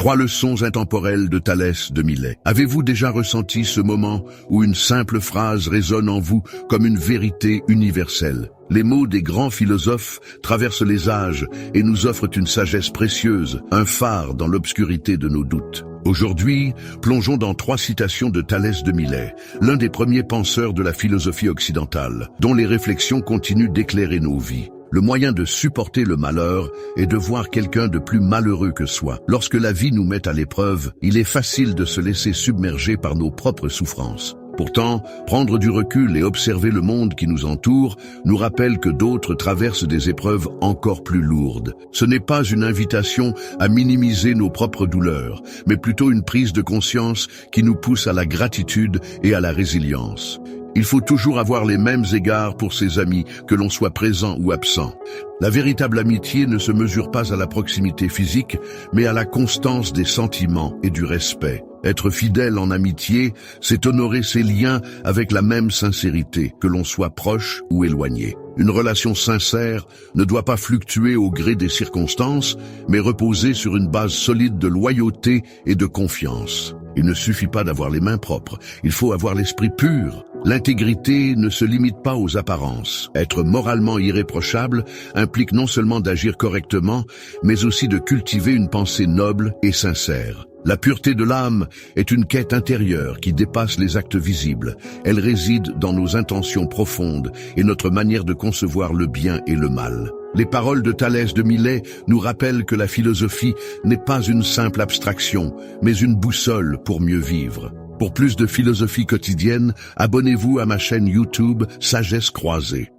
3 leçons intemporelles de Thalès de Milet. Avez-vous déjà ressenti ce moment où une simple phrase résonne en vous comme une vérité universelle? Les mots des grands philosophes traversent les âges et nous offrent une sagesse précieuse, un phare dans l'obscurité de nos doutes. Aujourd'hui, plongeons dans 3 citations de Thalès de Milet, l'un des premiers penseurs de la philosophie occidentale, dont les réflexions continuent d'éclairer nos vies. Le moyen de supporter le malheur est de voir quelqu'un de plus malheureux que soi. Lorsque la vie nous met à l'épreuve, il est facile de se laisser submerger par nos propres souffrances. Pourtant, prendre du recul et observer le monde qui nous entoure nous rappelle que d'autres traversent des épreuves encore plus lourdes. Ce n'est pas une invitation à minimiser nos propres douleurs, mais plutôt une prise de conscience qui nous pousse à la gratitude et à la résilience. Il faut toujours avoir les mêmes égards pour ses amis, que l'on soit présent ou absent. La véritable amitié ne se mesure pas à la proximité physique, mais à la constance des sentiments et du respect. Être fidèle en amitié, c'est honorer ses liens avec la même sincérité, que l'on soit proche ou éloigné. Une relation sincère ne doit pas fluctuer au gré des circonstances, mais reposer sur une base solide de loyauté et de confiance. Il ne suffit pas d'avoir les mains propres, il faut avoir l'esprit pur. L'intégrité ne se limite pas aux apparences. Être moralement irréprochable implique non seulement d'agir correctement, mais aussi de cultiver une pensée noble et sincère. La pureté de l'âme est une quête intérieure qui dépasse les actes visibles. Elle réside dans nos intentions profondes et notre manière de concevoir le bien et le mal. Les paroles de Thalès de Milet nous rappellent que la philosophie n'est pas une simple abstraction, mais une boussole pour mieux vivre. Pour plus de philosophie quotidienne, abonnez-vous à ma chaîne YouTube Sagesse Croisée.